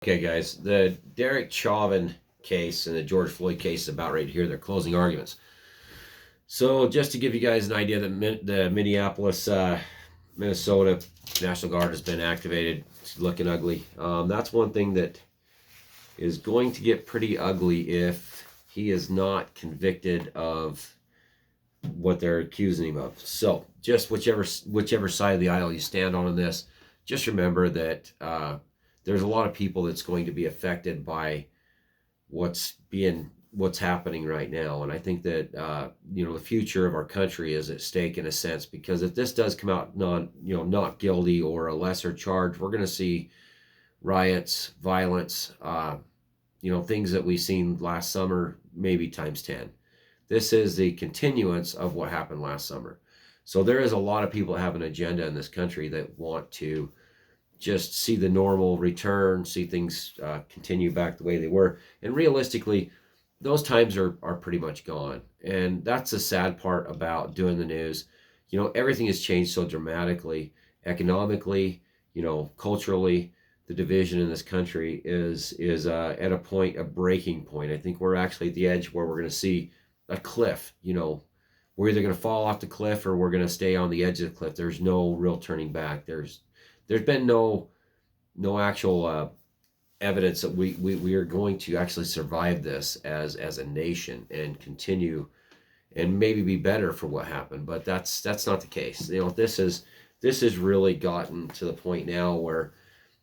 Okay, guys, the Derek Chauvin case and the George Floyd case is about right here. They're closing arguments. So, just to give you guys an idea, the Minneapolis, Minnesota National Guard has been activated. It's looking ugly. That's one thing that is going to get pretty ugly if he is not convicted of what they're accusing him of. So, just whichever side of the aisle you stand on in this, just remember that there's a lot of people that's going to be affected by what's happening right now. And I think that the future of our country is at stake in a sense, because if this does come out not guilty or a lesser charge, we're going to see riots, violence, things that we've seen last summer, maybe times 10. This is the continuance of what happened last summer. So there is a lot of people that have an agenda in this country that want to just see the normal return, see things continue back the way they were. And realistically, those times are pretty much gone. And that's the sad part about doing the news. Everything has changed so dramatically, economically, culturally. The division in this country is at a breaking point. I think we're actually at the edge where we're going to see a cliff. We're either going to fall off the cliff or we're going to stay on the edge of the cliff. There's no real turning back. There's been no actual evidence that we are going to actually survive this as a nation and continue and maybe be better for what happened. But that's not the case. This has really gotten to the point now where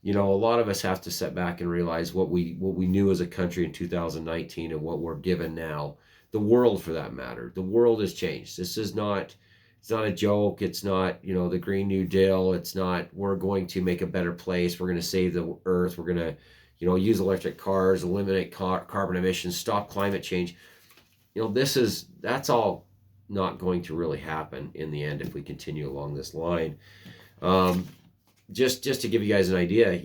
a lot of us have to step back and realize what we knew as a country in 2019 and what we're given now. The world, for that matter, the world has changed. This is not. It's not a joke. It's not, the Green New Deal. It's not, we're going to make a better place. We're going to save the earth. We're going to, use electric cars, eliminate carbon emissions, stop climate change. That's all not going to really happen in the end if we continue along this line. Just to give you guys an idea,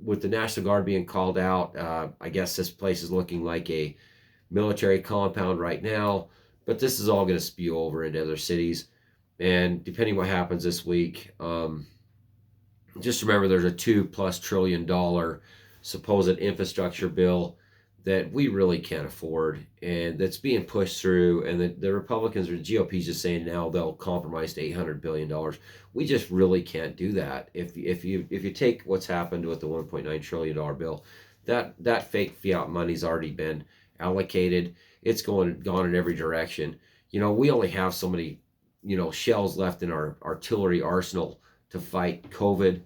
with the National Guard being called out, I guess this place is looking like a military compound right now, but this is all going to spew over into other cities. And depending what happens this week, just remember there's a $2+ trillion supposed infrastructure bill that we really can't afford, and that's being pushed through. And the Republicans or the GOP is just saying now they'll compromise to $800 billion. We just really can't do that. If you take what's happened with the $1.9 trillion bill, that fake fiat money's already been allocated. It's gone in every direction. We only have so many shells left in our artillery arsenal to fight COVID.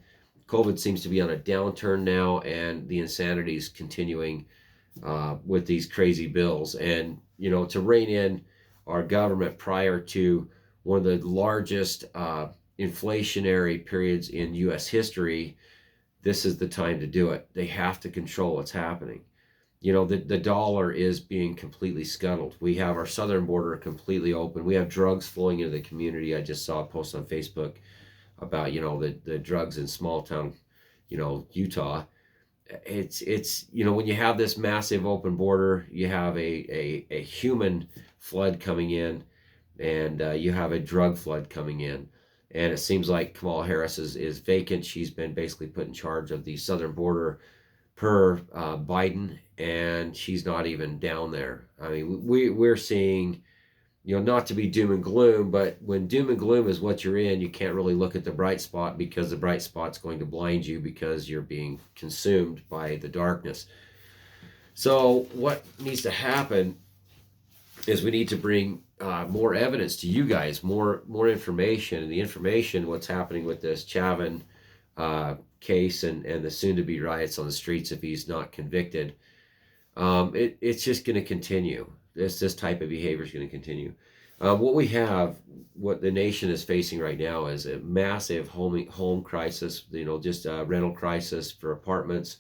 COVID seems to be on a downturn now, and the insanity is continuing with these crazy bills. And, to rein in our government prior to one of the largest inflationary periods in U.S. history, this is the time to do it. They have to control what's happening. The dollar is being completely scuttled. We have our southern border completely open. We have drugs flowing into the community. I just saw a post on Facebook about, the drugs in small town, Utah. It's when you have this massive open border, you have a human flood coming in, and you have a drug flood coming in. And it seems like Kamala Harris is vacant. She's been basically put in charge of the southern border per Biden, and she's not even down there. I mean, we're seeing, not to be doom and gloom, but when doom and gloom is what you're in, you can't really look at the bright spot, because the bright spot's going to blind you because you're being consumed by the darkness. So what needs to happen is we need to bring more evidence to you guys, more information, and the information, what's happening with this Chauvin case and the soon-to-be riots on the streets if he's not convicted. It's just going to continue. This type of behavior is going to continue. What the nation is facing right now is a massive home crisis, just a rental crisis for apartments.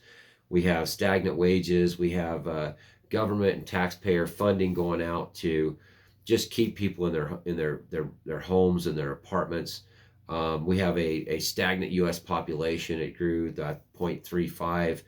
We have stagnant wages. We have government and taxpayer funding going out to just keep people in their homes and their apartments. We have a stagnant U.S. population. It grew to 0.35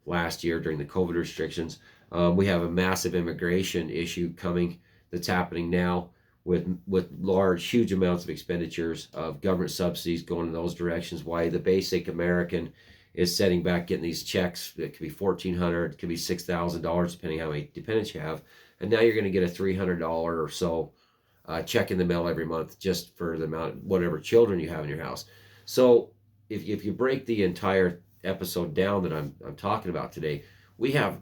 last year during the COVID restrictions. We have a massive immigration issue coming that's happening now with huge amounts of expenditures of government subsidies going in those directions. Why the basic American is setting back, getting these checks. It could be $1,400, it could be $6,000, depending how many dependents you have. And now you're going to get a $300 or so check in the mail every month just for the amount, whatever children you have in your house. So if you break the entire episode down that I'm talking about today, we have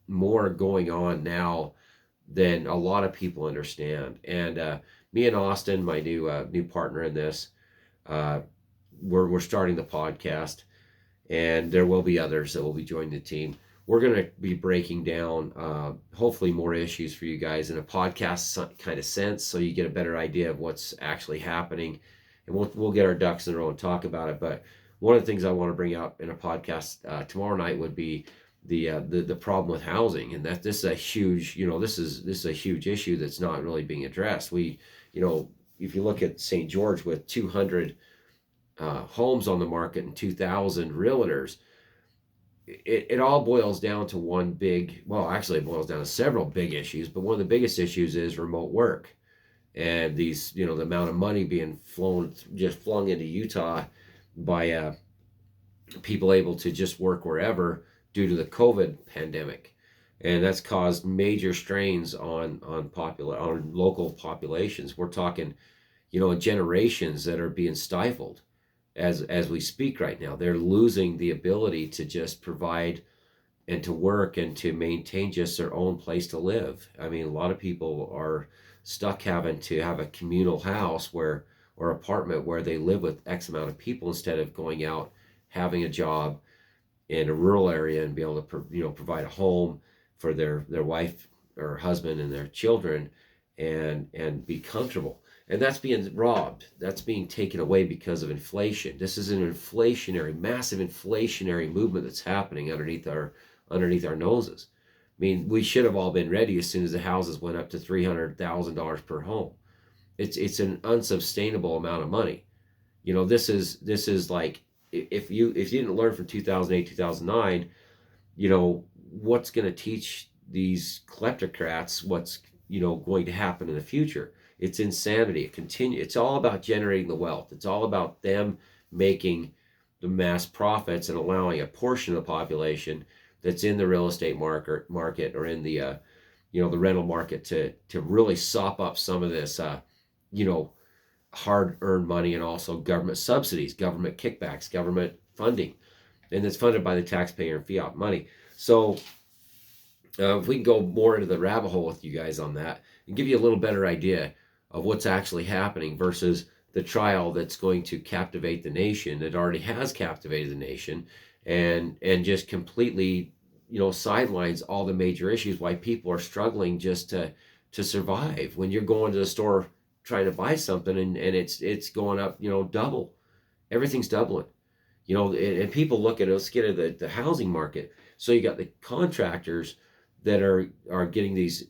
more going on now than a lot of people understand. And me and Austin, my new partner in this, we're starting the podcast, and there will be others that will be joining the team. We're going to be breaking down hopefully more issues for you guys in a podcast kind of sense, so you get a better idea of what's actually happening, and we'll get our ducks in a row and talk about it. But one of the things I want to bring up in a podcast tomorrow night would be the problem with housing, and that this is a huge, this is a huge issue that's not really being addressed. If you look at St. George with 200 homes on the market and 2,000 realtors, it all boils down to one big, well, actually it boils down to several big issues, but one of the biggest issues is remote work. And these, the amount of money being flung into Utah by people able to just work wherever due to the COVID pandemic. And that's caused major strains on local populations. We're talking, generations that are being stifled as we speak right now. They're losing the ability to just provide and to work and to maintain just their own place to live. I mean, a lot of people are stuck having to have a communal house or apartment where they live with X amount of people instead of going out, having a job in a rural area and be able to provide a home for their wife or husband and their children and be comfortable. And that's being robbed. That's being taken away because of inflation. This is an massive inflationary movement that's happening underneath our noses. I mean, we should have all been ready as soon as the houses went up to $300,000 per home. It's an unsustainable amount of money. This is like, if you didn't learn from 2008, 2009, what's going to teach these kleptocrats what's going to happen in the future? It's insanity. It's all about generating the wealth. It's all about them making the mass profits and allowing a portion of the population that's in the real estate market or in the the rental market to really sop up some of this hard-earned money, and also government subsidies, government kickbacks, government funding, and it's funded by the taxpayer and fiat money. So if we can go more into the rabbit hole with you guys on that and give you a little better idea of what's actually happening versus the trial that's going to captivate the nation, that already has captivated the nation, and just completely sidelines all the major issues why people are struggling just to survive. When you're going to the store trying to buy something and it's going up double, everything's doubling, and people look at it. Let's get at the housing market. So you got the contractors that are getting these,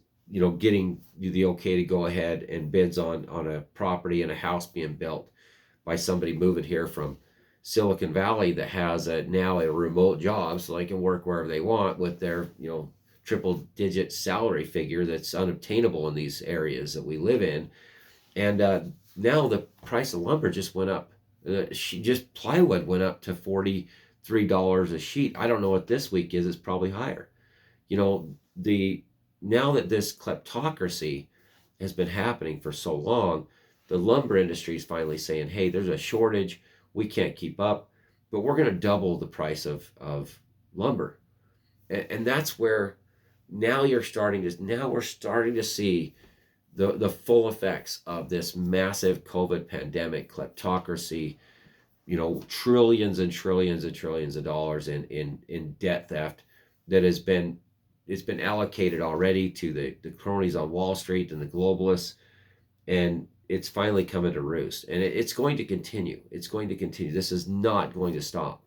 getting the okay to go ahead and bids on a property and a house being built by somebody moving here from Silicon Valley that has now a remote job, so they can work wherever they want with their triple digit salary figure that's unobtainable in these areas that we live in. And now the price of lumber just went up. Just plywood went up to $43 a sheet. I don't know what this week is. It's probably higher. Now that this kleptocracy has been happening for so long, the lumber industry is finally saying, hey, there's a shortage. We can't keep up, but we're going to double the price of lumber. And that's where now we're starting to see the full effects of this massive COVID pandemic, kleptocracy, trillions and trillions and trillions of dollars in debt theft that it's been allocated already to the cronies on Wall Street and the globalists, and it's finally coming to roost. And it's going to continue. It's going to continue. This is not going to stop.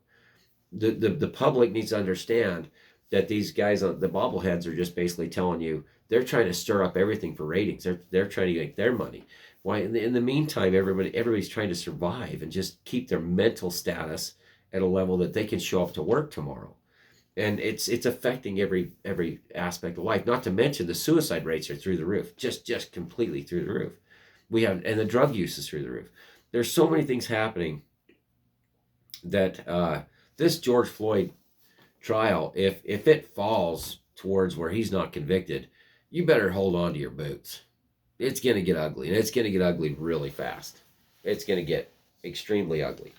The public needs to understand that these guys, the bobbleheads, are just basically telling you they're trying to stir up everything for ratings. They're trying to make their money. Why? In the meantime, everybody's trying to survive and just keep their mental status at a level that they can show up to work tomorrow. And it's affecting every aspect of life. Not to mention the suicide rates are through the roof, just completely through the roof. And the drug use is through the roof. There's so many things happening that this George Floyd trial, if it falls towards where he's not convicted, you better hold on to your boots. It's going to get ugly, and it's going to get ugly really fast. It's going to get extremely ugly.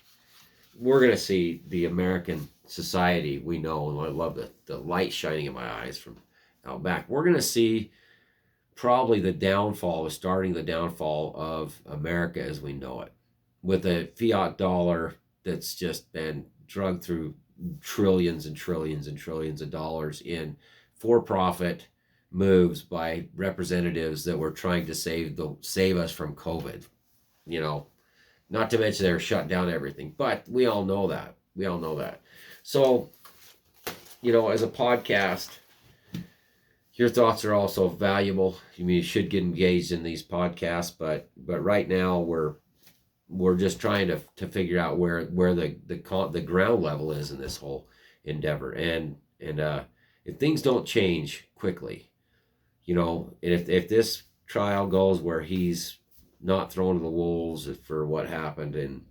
We're going to see the American society we know, and I love the light shining in my eyes from out back. We're going to see probably starting the downfall of America as we know it, with a fiat dollar that's just been drugged through trillions and trillions and trillions of dollars in for-profit moves by representatives that were trying to save us from COVID. You know, not to mention they're shut down everything, but we all know that. We all know that. So, you know, as a podcast, your thoughts are also valuable. I mean, you should get engaged in these podcasts, but right now we're just trying to figure out where the ground level is in this whole endeavor, and if things don't change quickly, you know, and if this trial goes where he's not thrown to the wolves for what happened,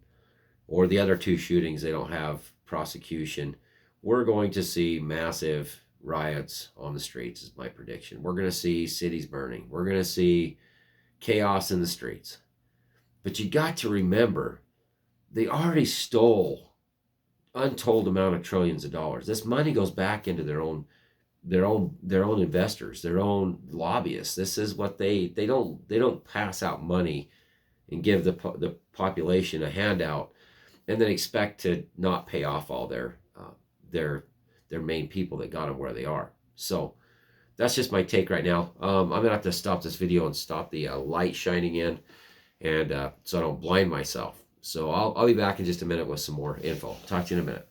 or the other two shootings, they don't have prosecution, we're going to see massive riots on the streets is my prediction. We're going to see cities burning. We're going to see chaos in the streets. But you got to remember, they already stole untold amount of trillions of dollars. This money goes back into their own investors, their own lobbyists. This is what they don't pass out money and give the population a handout and then expect to not pay off all their main people that got them where they are. So that's just my take right now. I'm gonna have to stop this video and stop the light shining in, and so I don't blind myself. So I'll be back in just a minute with some more info. Talk to you in a minute.